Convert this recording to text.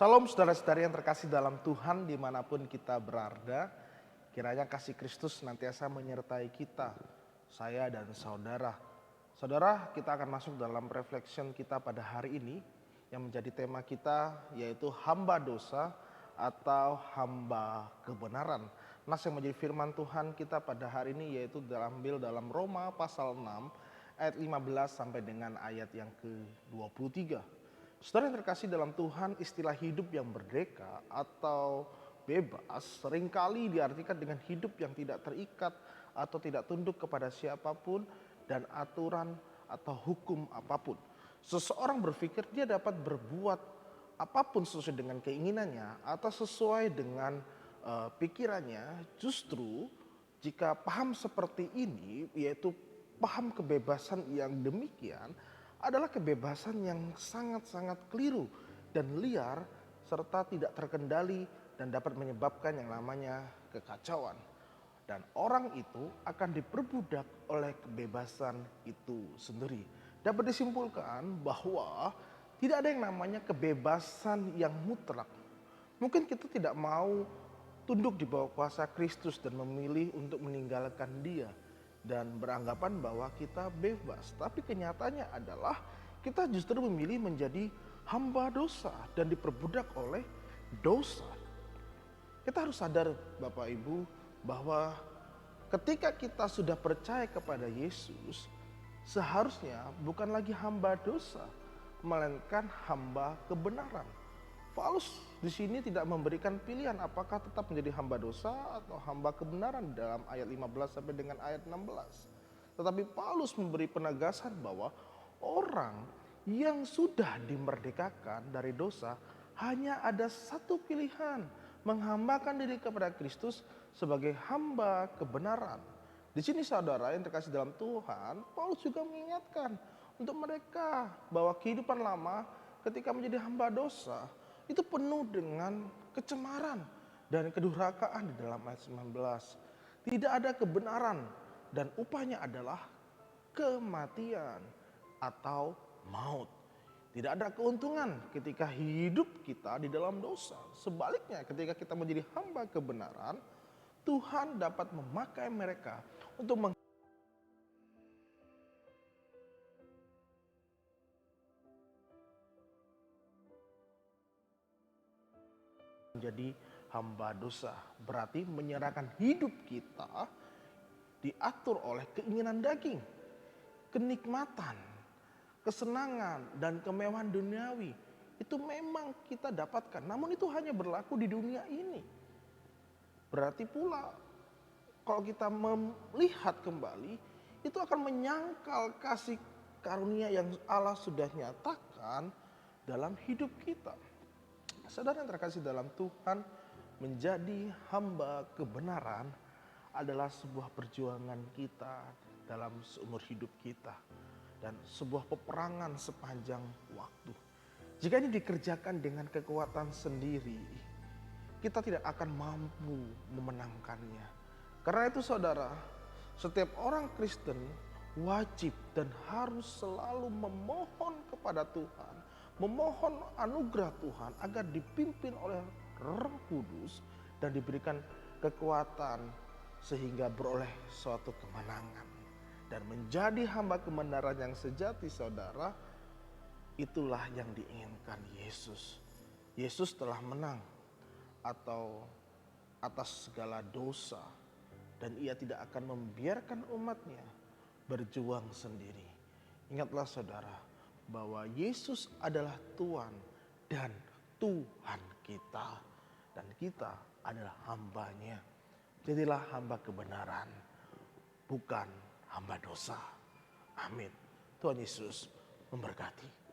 Salam saudara-saudari yang terkasih dalam Tuhan dimanapun kita berada. Kiranya kasih Kristus senantiasa menyertai kita, saya dan saudara. Saudara, kita akan masuk dalam reflection kita pada hari ini yang menjadi tema kita yaitu hamba dosa atau hamba kebenaran. Nas yang menjadi firman Tuhan kita pada hari ini yaitu diambil dalam Roma pasal 6 ayat 15 sampai dengan ayat yang ke-23. Saudara yang terkasih dalam Tuhan, istilah hidup yang merdeka atau bebas seringkali diartikan dengan hidup yang tidak terikat atau tidak tunduk kepada siapapun dan aturan atau hukum apapun. Seseorang berpikir dia dapat berbuat apapun sesuai dengan keinginannya atau sesuai dengan pikirannya. Justru jika paham seperti ini, yaitu paham kebebasan yang demikian, adalah kebebasan yang sangat-sangat keliru dan liar serta tidak terkendali dan dapat menyebabkan yang namanya kekacauan. Dan orang itu akan diperbudak oleh kebebasan itu sendiri. Dapat disimpulkan bahwa tidak ada yang namanya kebebasan yang mutlak. Mungkin kita tidak mau tunduk di bawah kuasa Kristus dan memilih untuk meninggalkan Dia dan beranggapan bahwa kita bebas. Tapi kenyataannya adalah kita justru memilih menjadi hamba dosa dan diperbudak oleh dosa. Kita harus sadar Bapak Ibu bahwa ketika kita sudah percaya kepada Yesus, seharusnya bukan lagi hamba dosa, melainkan hamba kebenaran. Paulus di sini tidak memberikan pilihan apakah tetap menjadi hamba dosa atau hamba kebenaran dalam ayat 15 sampai dengan ayat 16. Tetapi Paulus memberi penegasan bahwa orang yang sudah dimerdekakan dari dosa hanya ada satu pilihan, menghambakan diri kepada Kristus sebagai hamba kebenaran. Di sini saudara yang terkasih dalam Tuhan, Paulus juga mengingatkan untuk mereka bahwa kehidupan lama ketika menjadi hamba dosa itu penuh dengan kecemaran dan kedurhakaan di dalam ayat 19. Tidak ada kebenaran dan upahnya adalah kematian atau maut. Tidak ada keuntungan ketika hidup kita di dalam dosa. Sebaliknya ketika kita menjadi hamba kebenaran, Tuhan dapat memakai mereka untuk menjadi hamba dosa. Berarti menyerahkan hidup kita diatur oleh keinginan daging, kenikmatan, kesenangan, dan kemewahan duniawi. Itu memang kita dapatkan, namun itu hanya berlaku di dunia ini. Berarti pula kalau kita melihat kembali, itu akan menyangkal kasih karunia yang Allah sudah nyatakan dalam hidup kita. Saudara yang terkasih dalam Tuhan, menjadi hamba kebenaran adalah sebuah perjuangan kita dalam seumur hidup kita dan sebuah peperangan sepanjang waktu. Jika ini dikerjakan dengan kekuatan sendiri, kita tidak akan mampu memenangkannya. Karena itu saudara, setiap orang Kristen wajib dan harus selalu memohon kepada Tuhan, memohon anugerah Tuhan agar dipimpin oleh Roh Kudus dan diberikan kekuatan sehingga beroleh suatu kemenangan dan menjadi hamba kebenaran yang sejati. Saudara, itulah yang diinginkan Yesus. Yesus telah menang atau atas segala dosa dan Ia tidak akan membiarkan umatnya berjuang sendiri. Ingatlah saudara, bahwa Yesus adalah Tuhan dan Tuhan kita. Dan kita adalah hambanya. Jadilah hamba kebenaran, bukan hamba dosa. Amin. Tuhan Yesus memberkati.